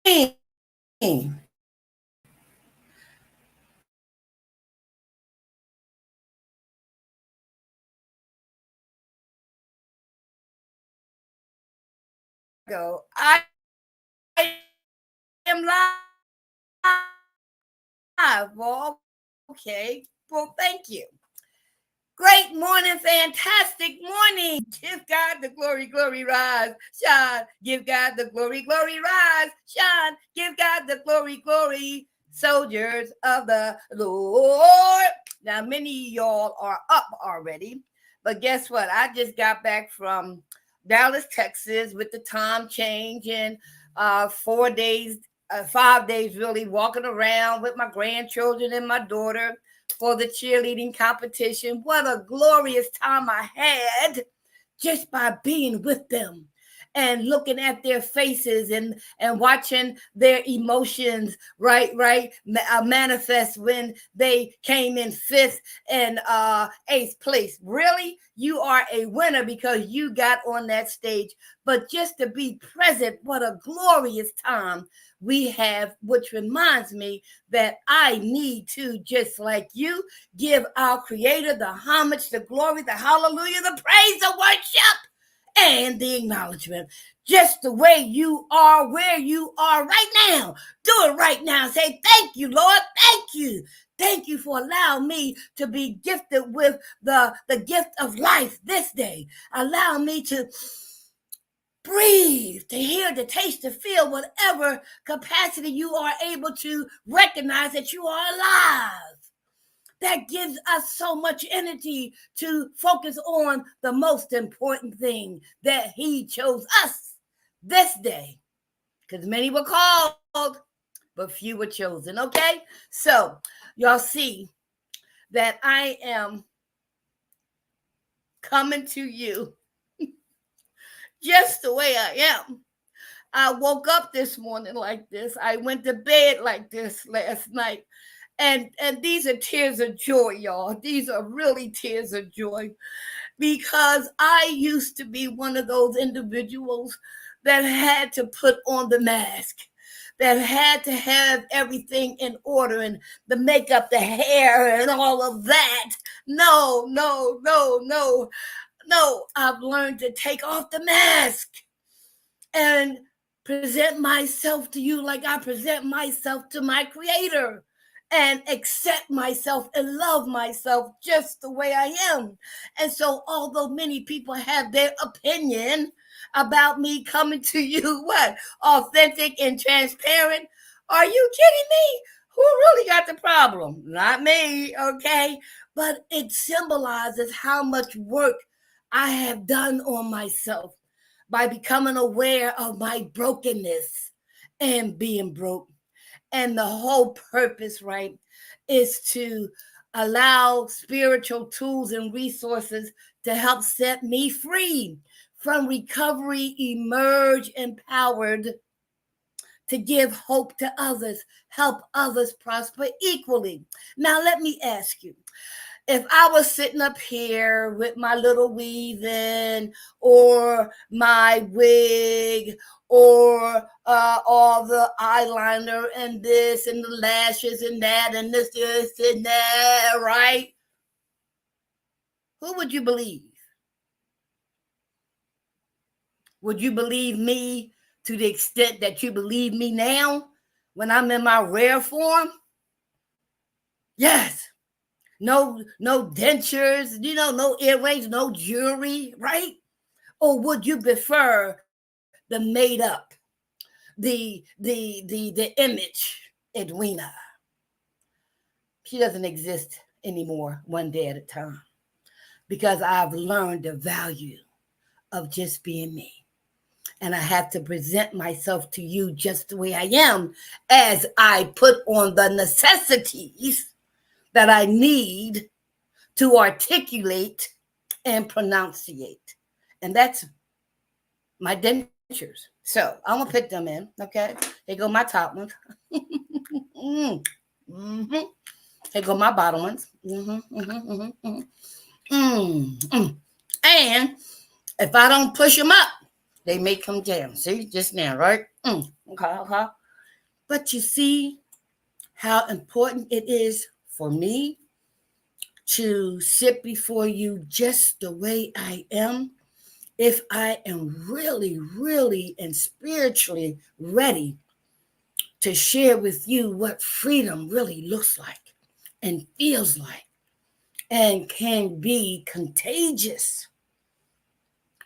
Go. I am live. Well, okay. Well, thank you. Great morning, fantastic morning. Give God the glory, glory, rise. Shine. Give God the glory, glory, rise. Shine. Give God the glory, glory. Soldiers of the Lord. Now, many of y'all are up already, but guess what? I just got back from Dallas, Texas with the time change and 4 days, 5 days really walking around with my grandchildren and my daughter for the cheerleading competition. What a glorious time I had just by being with them and looking at their faces and watching their emotions manifest when they came in 5th and 8th place. Really, you are a winner because you got on that stage. But just to be present, what a glorious time we have, which reminds me that I need to, just like you, give our Creator the homage, the glory, the hallelujah, the praise, the worship, and the acknowledgement. Just the way you are, where you are right now. Do it right now. Say, thank you, Lord. Thank you. Thank you for allowing me to be gifted with the gift of life this day. Allow me to breathe, to hear, to taste, to feel, whatever capacity you are able to recognize that you are alive. That gives us so much energy to focus on the most important thing, that He chose us this day. Because many were called, but few were chosen, okay? So, y'all see that I am coming to you just the way I am. I woke up this morning like this. I went to bed like this last night. And these are tears of joy, y'all. These are really tears of joy, because I used to be one of those individuals that had to put on the mask, that had to have everything in order, and the makeup, the hair, and all of that. No. I've learned to take off the mask and present myself to you like I present myself to my Creator, and accept myself and love myself just the way I am. And so, although many people have their opinion about me coming to you, what, authentic and transparent, are you kidding me? Who really got the problem? Not me, okay? But it symbolizes how much work I have done on myself by becoming aware of my brokenness and being broke. And the whole purpose, right, is to allow spiritual tools and resources to help set me free from recovery, emerge empowered to give hope to others, help others prosper equally. Now, let me ask you, if I was sitting up here with my little weave-in or my wig or all the eyeliner and this and the lashes and that and this and that, right? Who would you believe? Would you believe me to the extent that you believe me now when I'm in my rare form? Yes. No dentures, no earrings, no jewelry, right? Or would you prefer the made up, the image, Edwina? She doesn't exist anymore, one day at a time, because I've learned the value of just being me. And I have to present myself to you just the way I am, as I put on the necessities that I need to articulate and pronunciate. And that's my dentures. So I'm gonna put them in. Okay, here go my top ones. Mm-hmm. Here go my bottom ones. And if I don't push them up, they may come down. See, just now, right? Okay. But you see how important it is for me to sit before you just the way I am, if I am really, really, and spiritually ready to share with you what freedom really looks like and feels like and can be contagious.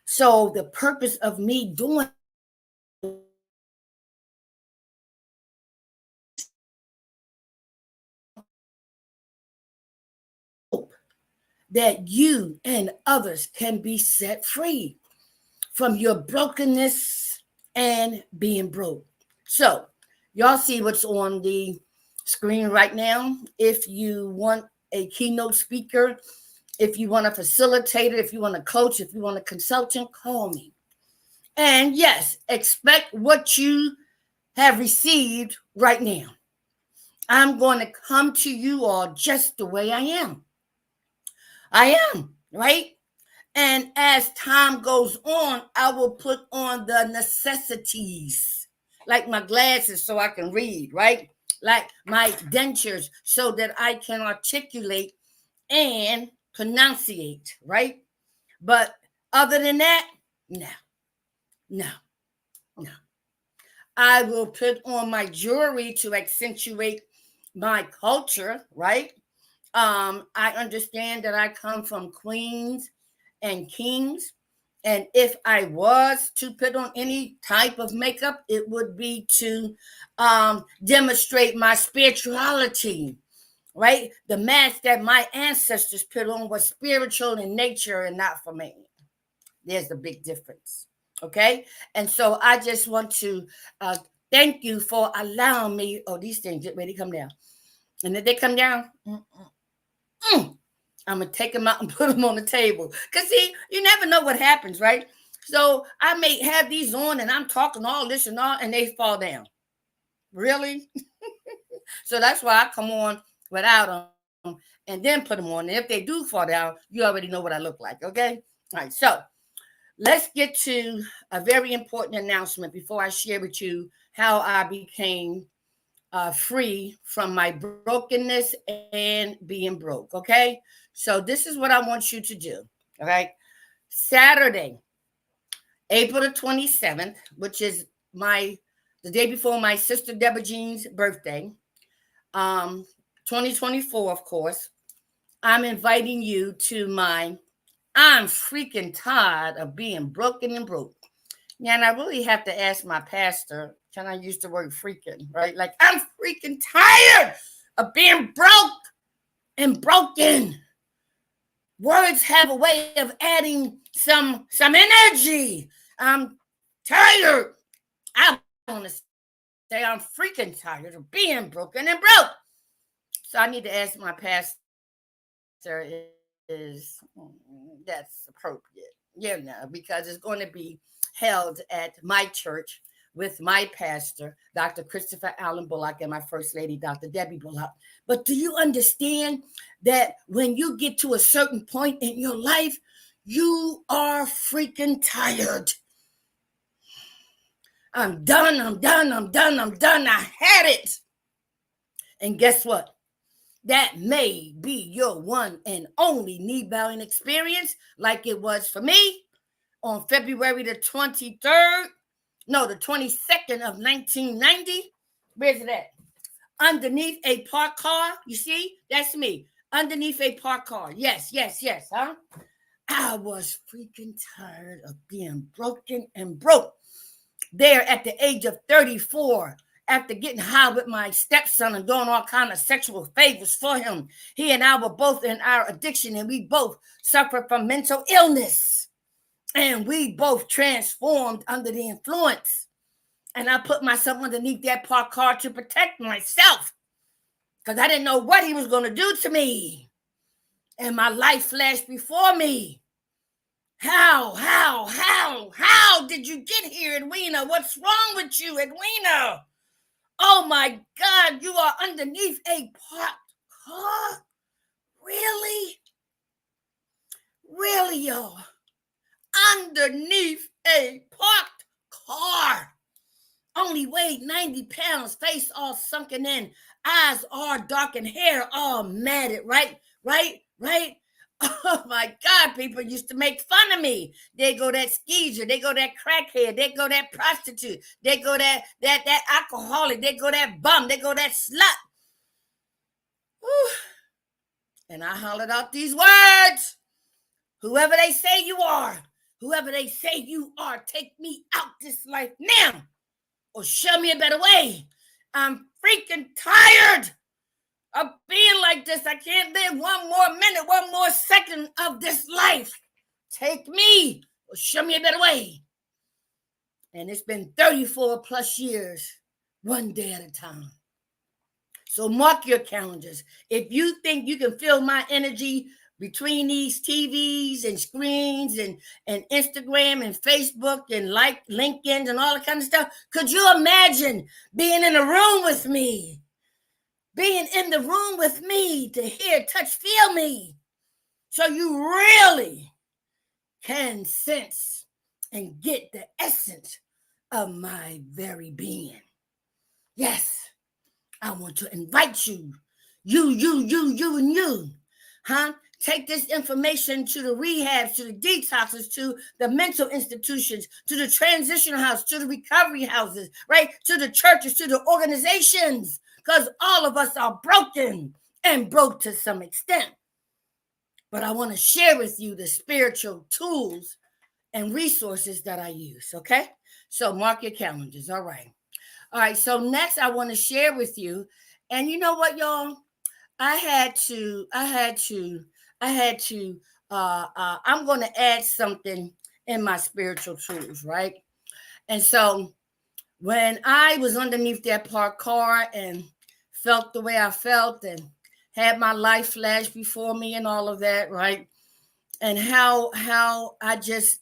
So, the purpose of me doing that you and others can be set free from your brokenness and being broke. So, y'all see what's on the screen right now. If you want a keynote speaker, if you want a facilitator, if you want a coach, if you want a consultant, call me. And yes, expect what you have received right now. I'm going to come to you all just the way I am. I am, right? And as time goes on, I will put on the necessities, like my glasses so I can read, right? Like my dentures so that I can articulate and pronunciate, right? But other than that, no, no, no. I will put on my jewelry to accentuate my culture, right? I understand that I come from queens and kings. And if I was to put on any type of makeup, it would be to demonstrate my spirituality, right? The mask that my ancestors put on was spiritual in nature and not for me. There's a big difference. Okay. And so I just want to thank you for allowing me. Oh, these things get ready to come down. And if they come down, I'm going to take them out and put them on the table. Because, see, you never know what happens, right? So I may have these on and I'm talking all this and all, and they fall down. Really? So that's why I come on without them and then put them on. And if they do fall down, you already know what I look like, okay? All right, so let's get to a very important announcement before I share with you how I became free from my brokenness and being broke. Okay. So this is what I want you to do. All right. Saturday, April the 27th, which is the day before my sister Deborah Jean's birthday, 2024, of course, I'm inviting you to my I'm freaking tired of being broken and broke. Yeah, and I really have to ask my pastor, can I use the word freaking, right? Like, I'm freaking tired of being broke and broken. Words have a way of adding some energy. I'm tired. I want to say I'm freaking tired of being broken and broke. So I need to ask my pastor is that's appropriate, because it's going to be held at my church with my pastor, Dr. Christopher Allen Bullock, and my first lady, Dr. Debbie Bullock. But do you understand that when you get to a certain point in your life, you are freaking tired? I'm done. I had it. And guess what? That may be your one and only knee-bowing experience, like it was for me on February the 23rd, no, the 22nd of 1990. Where's it at? Underneath a parked car. You see? That's me. Underneath a parked car. Yes, huh? I was freaking tired of being broken and broke. There at the age of 34, after getting high with my stepson and doing all kind of sexual favors for him. He and I were both in our addiction, and we both suffered from mental illness. And we both transformed under the influence. And I put myself underneath that parked car to protect myself, because I didn't know what he was going to do to me. And my life flashed before me. How did you get here, Edwina? What's wrong with you, Edwina? Oh my God, you are underneath a parked car? Really? Really, y'all? Underneath a parked car. only weighed 90 pounds, face all sunken in, eyes all darkened, hair all matted, right? Oh my God, people used to make fun of me. They go that skeezer, they go that crackhead, they go that prostitute, they go that alcoholic, they go that bum, they go that slut. Whew. And I hollered out these words. Whoever they say you are, whoever they say you are, take me out this life now or show me a better way. I'm freaking tired of being like this. I can't live one more minute, one more second of this life. Take me or show me a better way. And it's been 34 plus years, one day at a time. So mark your calendars. If you think you can feel my energy between these TVs and screens and Instagram and Facebook and like LinkedIn and all that kind of stuff, could you imagine being in a room with me? Being in the room with me to hear, touch, feel me. So you really can sense and get the essence of my very being. Yes, I want to invite you, and you, take this information to the rehabs, to the detoxes, to the mental institutions, to the transitional house, to the recovery houses, right? To the churches, to the organizations, because all of us are broken and broke to some extent. But I want to share with you the spiritual tools and resources that I use, okay? So mark your calendars, all right. All right, so next I want to share with you, and you know what, y'all? I'm going to add something in my spiritual tools, right? And so when I was underneath that parked car and felt the way I felt and had my life flash before me and all of that, right? And how I just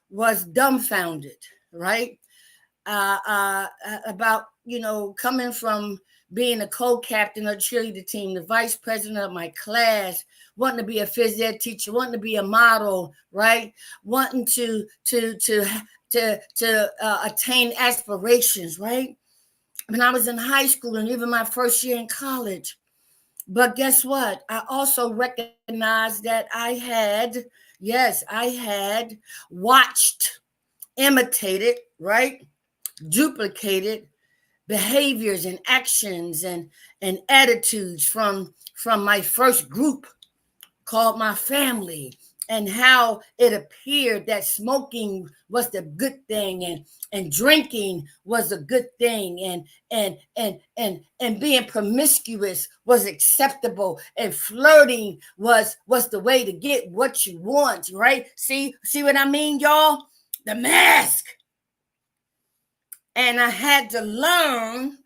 was dumbfounded, right? About, coming from being a co-captain of the cheerleader team, the vice president of my class, wanting to be a phys ed teacher, wanting to be a model, right? Wanting to attain aspirations, right? When I was in high school and even my first year in college. But guess what? I also recognized that I had watched, imitated, right? Duplicated behaviors and actions and attitudes from my first group called my family, and how it appeared that smoking was the good thing and drinking was a good thing and being promiscuous was acceptable and flirting was the way to get what you want, right? See what I mean, y'all? The mask. And I had to learn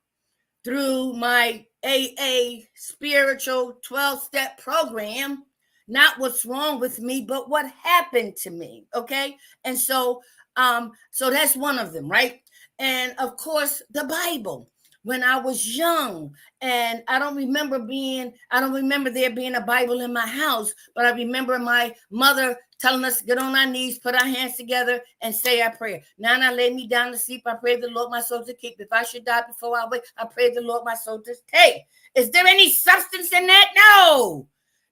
through my AA spiritual 12-step program, not what's wrong with me, but what happened to me. Okay. And so that's one of them, right? And of course, the Bible. When I was young, and I don't remember there being a Bible in my house, but I remember my mother telling us to get on our knees, put our hands together, and say our prayer. Now I lay me down to sleep. I pray the Lord my soul to keep. If I should die before I wake, I pray the Lord my soul to take. Is there any substance in that? No.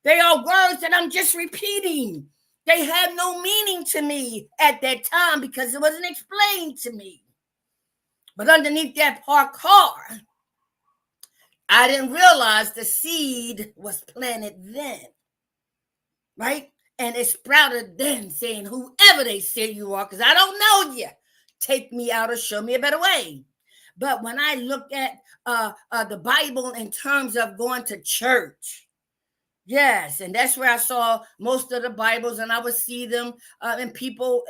They are words that I'm just repeating. They have no meaning to me at that time because it wasn't explained to me. But underneath that parked car, I didn't realize the seed was planted then, right? And it sprouted then, saying, whoever they say you are, because I don't know you, take me out or show me a better way. But when I look at the Bible in terms of going to church, yes, and that's where I saw most of the Bibles, and I would see them in people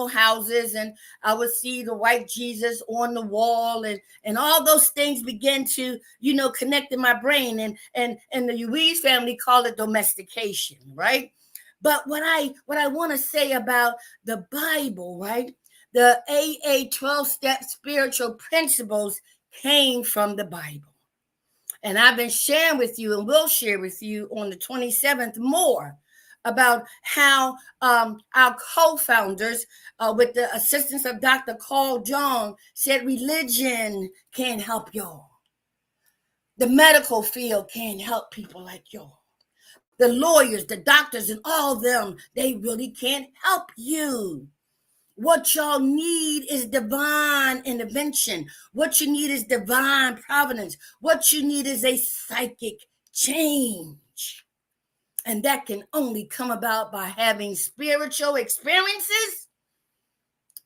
houses, and I would see the white Jesus on the wall, and all those things begin to connect in my brain, and the Louise family call it domestication, right? But what I want to say about the Bible, right? The AA 12-step spiritual principles came from the Bible. And I've been sharing with you and will share with you on the 27th more about how our co-founders, with the assistance of Dr. Carl Jung, said religion can't help y'all. The medical field can't help people like y'all. The lawyers, the doctors, and all of them, they really can't help you. What y'all need is divine intervention. What you need is divine providence. What you need is a psychic change. And that can only come about by having spiritual experiences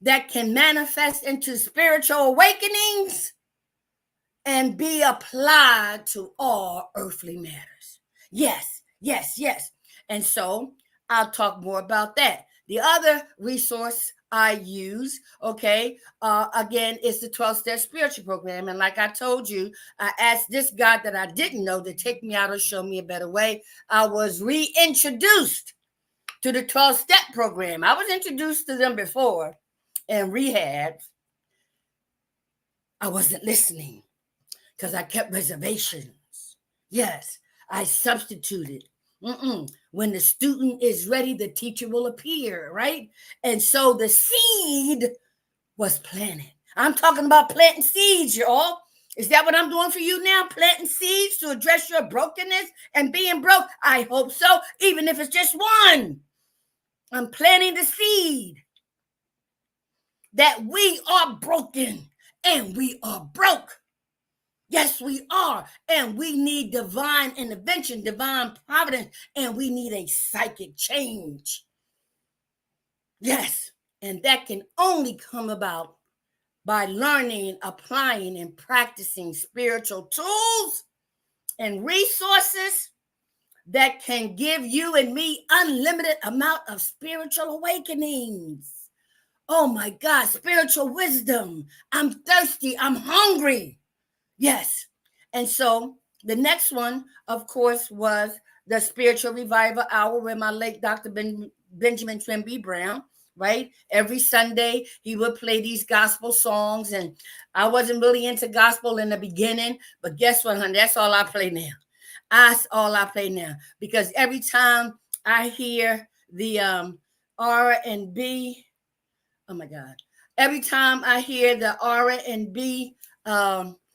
that can manifest into spiritual awakenings and be applied to all earthly matters. Yes, yes, yes. And so I'll talk more about that. The other resource I use, again, is the 12-step spiritual program. And like I told you, I asked this God that I didn't know to take me out or show me a better way. I was reintroduced to the 12-step program. I was introduced to them before in rehab. I wasn't listening because I kept reservations. Yes, I substituted. When the student is ready, the teacher will appear, right? And so the seed was planted. I'm talking about planting seeds, y'all. Is that what I'm doing for you now? Planting seeds to address your brokenness and being broke? I hope so, even if it's just one. I'm planting the seed that we are broken and we are broke. Yes, we are. And we need divine intervention, divine providence, and we need a psychic change. Yes. And that can only come about by learning, applying, and practicing spiritual tools and resources that can give you and me unlimited amount of spiritual awakenings. Oh my God, spiritual wisdom. I'm thirsty. I'm hungry. Yes. And so the next one, of course, was the Spiritual Revival Hour with my late Dr. Benjamin Trimby Brown, right? Every Sunday, he would play these gospel songs. And I wasn't really into gospel in the beginning, but guess what, honey? That's all I play now. That's all I play now. Because every time I hear the R&B, oh my God. Every time I hear the R&B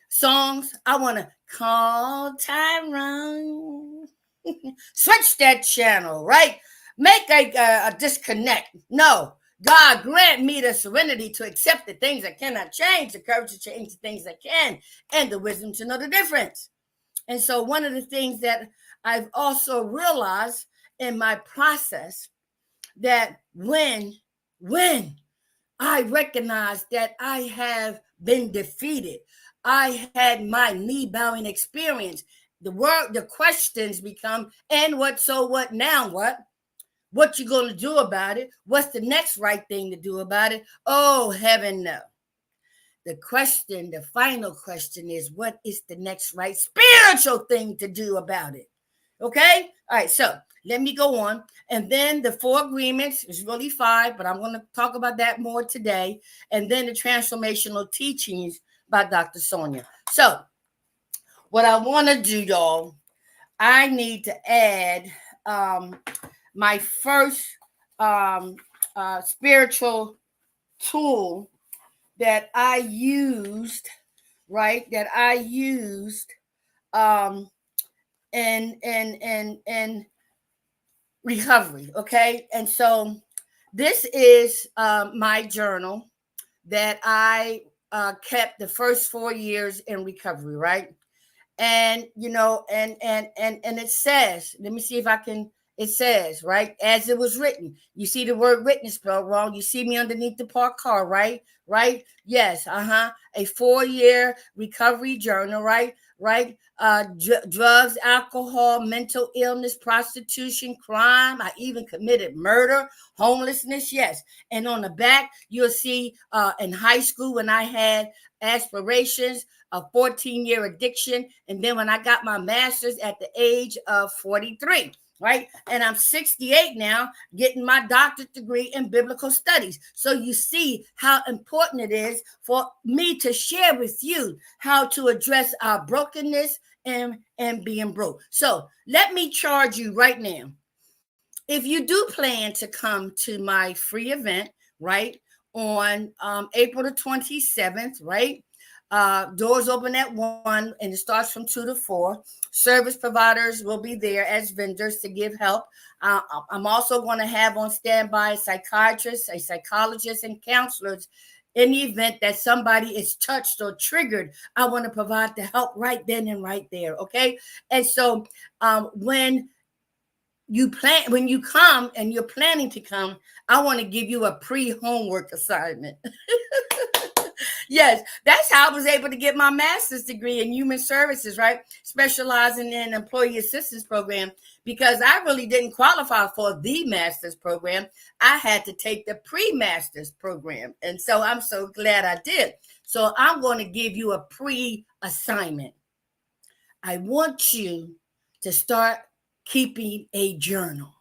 songs, I want to call Tyrone. Switch that channel, right? Make a disconnect. No, God grant me the serenity to accept the things that cannot change, the courage to change the things that can, and the wisdom to know the difference. And so one of the things that I've also realized in my process, that when I recognize that I have been defeated, I had my knee bowing experience. The questions become, and what, so what, now what? What you going to do about it? What's the next right thing to do about it? Oh, heaven no. The question, the final question is, what is the next right spiritual thing to do about it? Okay? All right, so let me go on. And then the 4 agreements is really 5, but I'm going to talk about that more today. And then the transformational teachings by Dr. Sonia. So what I want to do, y'all, I need to add my first spiritual tool that I used, right? That I used in recovery, okay? And so this is my journal that I kept the first 4 years in recovery, right? And and it says, let me see if I can. It says, right, as it was written. You see the word written spelled wrong. You see me underneath the parked car, right? Right? Yes, a 4-year recovery journal, right? Right? Drugs, alcohol, mental illness, prostitution, crime. I even committed murder, homelessness. Yes. And on the back, you'll see in high school when I had aspirations, a 14-year addiction. And then when I got my master's at the age of 43. Right. And I'm 68 now, getting my doctorate degree in biblical studies. So you see how important it is for me to share with you how to address our brokenness and being broke. So let me charge you right now. if you do plan to come to my free event, right, on April the 27th, right? Doors open at 1 and it starts from 2 to 4. Service providers will be there as vendors to give help. I'm also going to have on standby psychiatrists, a psychologist, and counselors in the event that somebody is touched or triggered. I want to provide the help right then and right there. Okay. And so when you come and you're planning to come, I want to give you a pre-homework assignment. Yes, that's how I was able to get my master's degree in human services, right? Specializing in employee assistance program, because I really didn't qualify for the master's program. I had to take the pre-master's program. And so I'm so glad I did. So I'm going to give you a pre-assignment. I want you to start keeping a journal.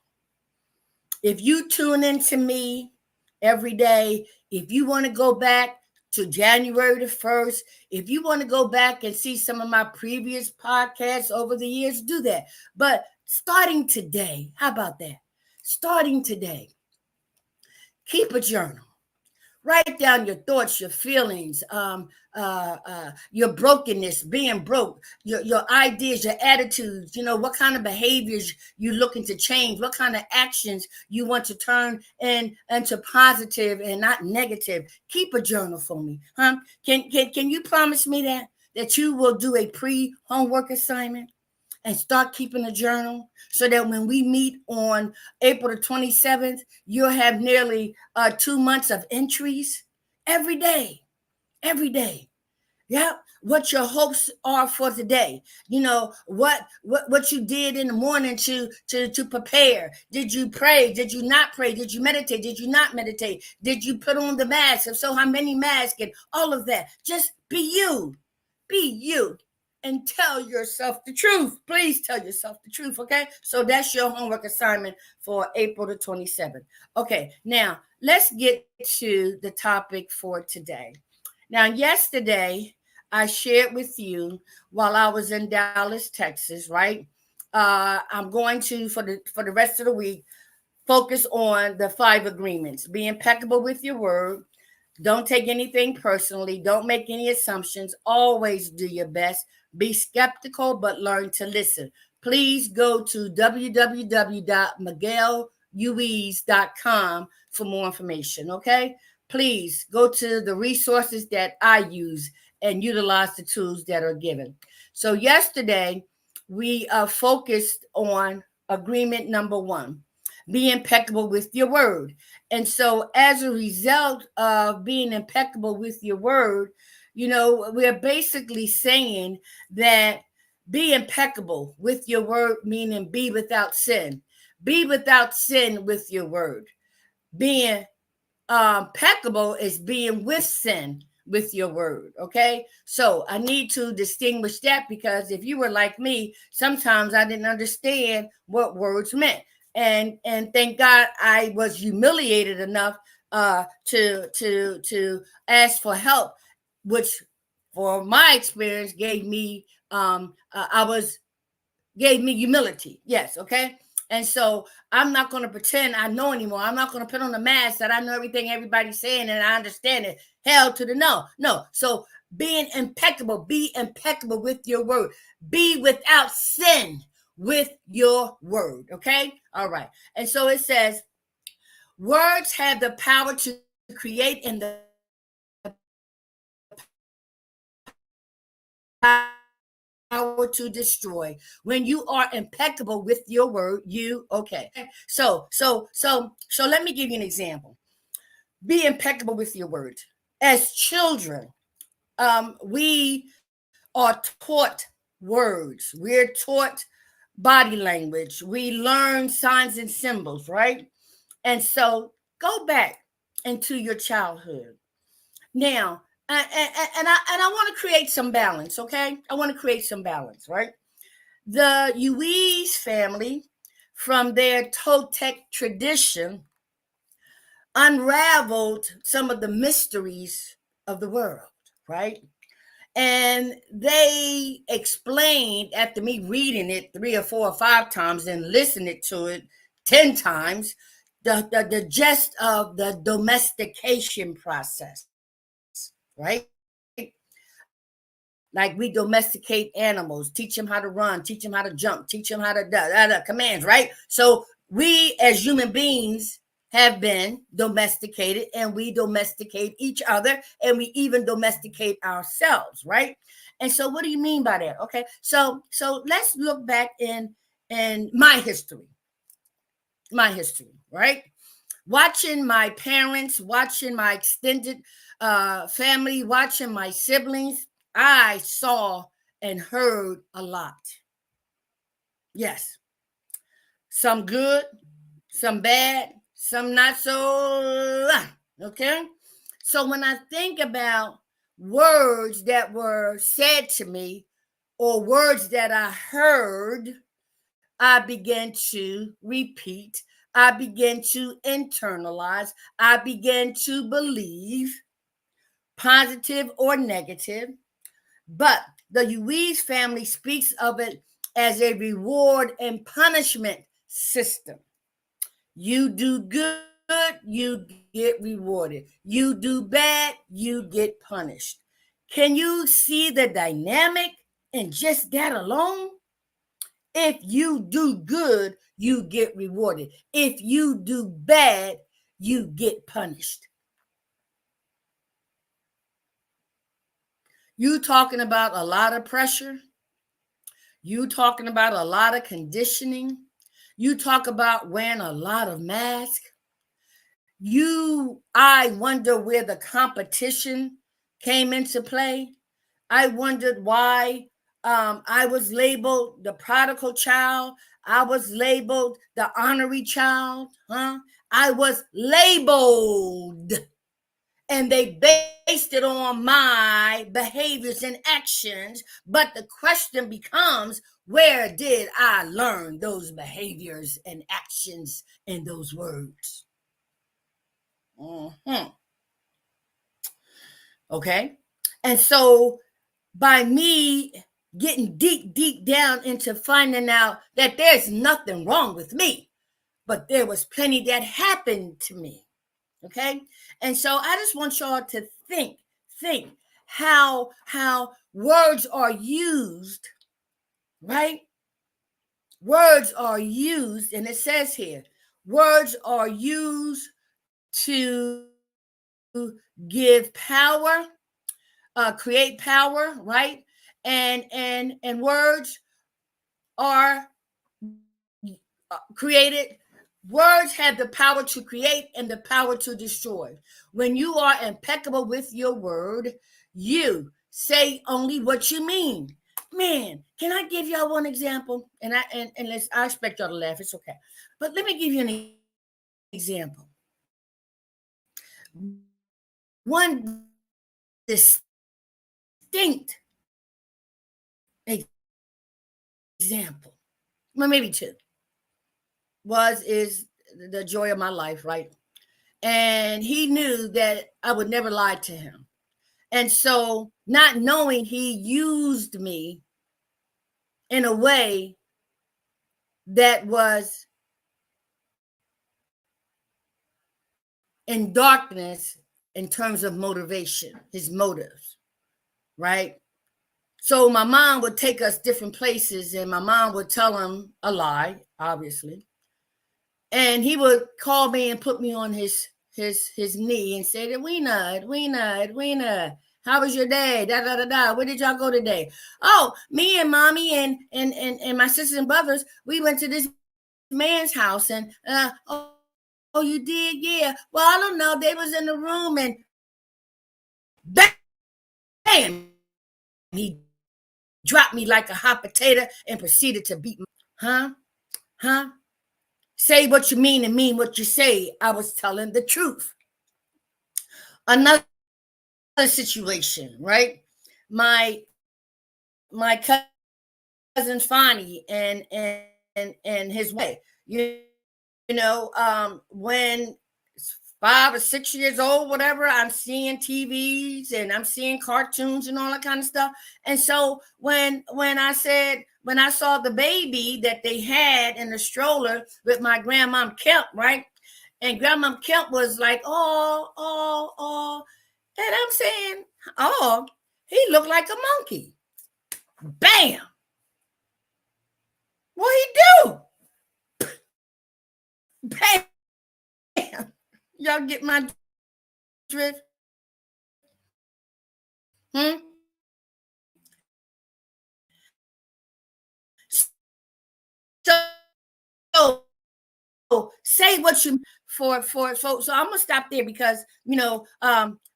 If you tune into me every day, if you want to go back to January the 1st, if you want to go back and see some of my previous podcasts over the years, do that. But starting today, how about that? Starting today, keep a journal. Write down your thoughts, your feelings, your brokenness, being broke, your ideas, your attitudes, what kind of behaviors you're looking to change, what kind of actions you want to turn into positive and not negative. Keep a journal for me. Huh? Can you promise me that you will do a pre-homework assignment and start keeping a journal so that when we meet on April the 27th, you'll have nearly 2 months of entries every day, every day. Yeah, what your hopes are for today. What you did in the morning to prepare. Did you pray? Did you not pray? Did you meditate? Did you not meditate? Did you put on the mask? If so, how many masks? And all of that. Just be you. Be you. And tell yourself the truth. Please tell yourself the truth, okay? So that's your homework assignment for April the 27th. Okay, now let's get to the topic for today. Now, yesterday, I shared with you while I was in Dallas, Texas, right? I'm going to, for the rest of the week, focus on the 5 agreements. Be impeccable with your word. Don't take anything personally. Don't make any assumptions. Always do your best. Be skeptical, but learn to listen. Please go to www.migueluiz.com for more information, okay? Please go to the resources that I use and utilize the tools that are given. So yesterday, we focused on agreement number 1. Be impeccable with your word. And so as a result of being impeccable with your word, we're basically saying that be impeccable with your word, meaning be without sin. Be without sin with your word. Being impeccable is being with sin with your word. Okay. So I need to distinguish that, because if you were like me, sometimes I didn't understand what words meant. And thank God I was humiliated enough to ask for help, which for my experience gave me gave me humility. Yes, okay. And so I'm not going to pretend I know anymore. I'm not going to put on the mask that I know everything everybody's saying and I understand it. Hell to the no. No. So being impeccable, be impeccable with your word. Be without sin with your word. Okay. All right. And so it says, words have the power to create and the power to destroy. When you are impeccable with your word, okay. So let me give you an example. Be impeccable with your word. As children, we are taught words. We're taught body language. We learn signs and symbols, right? And so go back into your childhood. Now, and I want to create some balance, okay? I want to create some balance, right? The Uiz family, from their Toltec tradition, unraveled some of the mysteries of the world, right? And they explained, after me reading it 3 or 4 or 5 times and listening to it 10 times the gist of the domestication process, right? Like we domesticate animals, teach them how to run, teach them how to jump, teach them how to commands, right? So we as human beings have been domesticated, and we domesticate each other, and we even domesticate ourselves, right? And so what do you mean by that? Okay, so let's look back in my history, right? Watching my parents, watching my extended family, watching my siblings, I saw and heard a lot. Yes, some good, some bad, some not so. Okay, so when I think about words that were said to me or words that I heard, I began to repeat. I began to internalize. I began to believe, positive or negative. But the Uiz family speaks of it as a reward and punishment system. You do good, you get rewarded. You do bad, you get punished. Can you see the dynamic in just that alone? If you do good, you get rewarded. If you do bad, you get punished. You talking about a lot of pressure. You talking about a lot of conditioning. You talk about wearing a lot of masks. I wonder where the competition came into play. I wondered why I was labeled the prodigal child. I was labeled the honorary child. I was labeled, and they based it on my behaviors and actions. But the question becomes, where did I learn those behaviors and actions and those words? Mm-hmm. Okay. And so by me getting deep down into finding out that there's nothing wrong with me, but there was plenty that happened to me. Okay. And so I just want y'all to think how words are used, right? Words are used, and it says here, words are used to give power, create power, right? And words are created. Words have the power to create and the power to destroy. When you are impeccable with your word, you say only what you mean. Man, can I give y'all one example? And I expect y'all to laugh. It's okay, but let me give you an example. One distinct example, well, maybe two, is the joy of my life, right? And he knew that I would never lie to him. And so, not knowing, he used me in a way that was in darkness in terms of motivation, his motives, right? So my mom would take us different places, and my mom would tell him a lie, obviously. And he would call me and put me on his knee and say, Edwina, how was your day? Da da da da. Where did y'all go today? Oh, me and mommy and my sisters and brothers, we went to this man's house, and oh, you did? Yeah. Well, I don't know. They was in the room, and bam, he dropped me like a hot potato and proceeded to beat me. Huh? Say what you mean and mean what you say. I was telling the truth. Another situation, right? My cousin Fonnie and his wife. You know, when 5 or 6 years old, whatever, I'm seeing TVs and I'm seeing cartoons and all that kind of stuff. And so when I saw the baby that they had in the stroller with my grandmom Kemp, right? And grandmom Kemp was like, oh. And I'm saying, oh, he looked like a monkey. Bam. What he do? Bam. Y'all get my drift? So say what you for so I'm gonna stop there because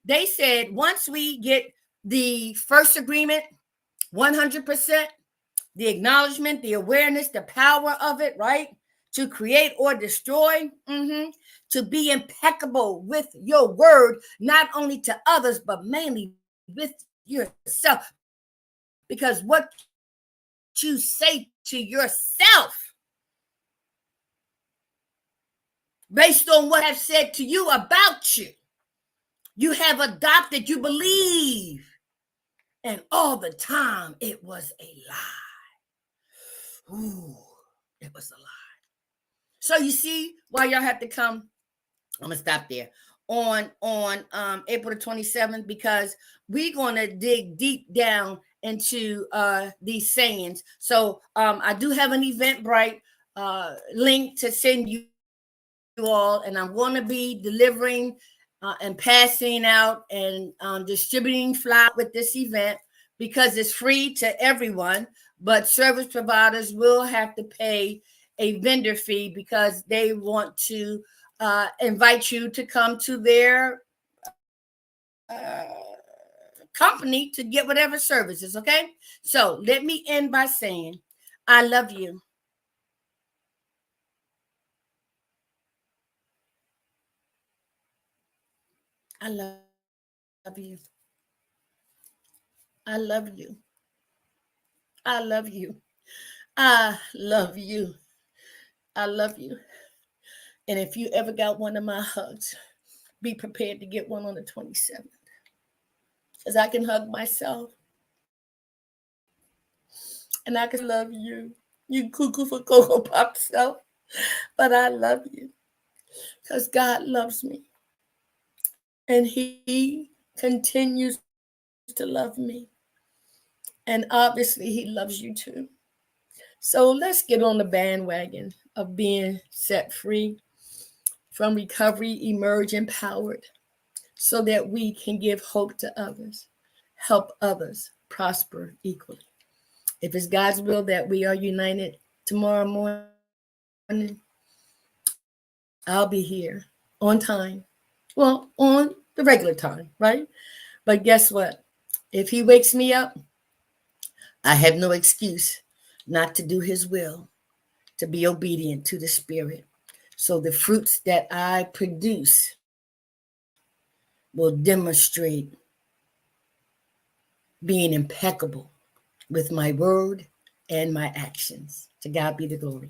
they said once we get the first agreement 100%, the acknowledgement, the awareness, the power of it, right? To create or destroy, to be impeccable with your word, not only to others, but mainly with yourself. Because what you say to yourself, based on what I've said to you about you, you have adopted, you believe. And all the time, it was a lie. Ooh, it was a lie. So you see why y'all have to come. I'm gonna stop there on April the 27th, because we're gonna dig deep down into these sayings. So I do have an Eventbrite link to send you all, and I'm going to be delivering and passing out and distributing flyers with this event because it's free to everyone, but service providers will have to pay a vendor fee because they want to invite you to come to their company to get whatever services, okay? So let me end by saying, I love you. I love you. I love you. I love you. I love you. I love you. And if you ever got one of my hugs, be prepared to get one on the 27th. Because I can hug myself. And I can love you. You cuckoo for Cocoa Pop self. But I love you. Because God loves me. And He continues to love me. And obviously He loves you too. So let's get on the bandwagon of being set free from recovery, emerge empowered, so that we can give hope to others, help others prosper equally. If it's God's will that we are united tomorrow morning, I'll be here on time. Well, on the regular time, right? But guess what? If He wakes me up, I have no excuse not to do His will, to be obedient to the Spirit. So the fruits that I produce will demonstrate being impeccable with my word and my actions. To God be the glory.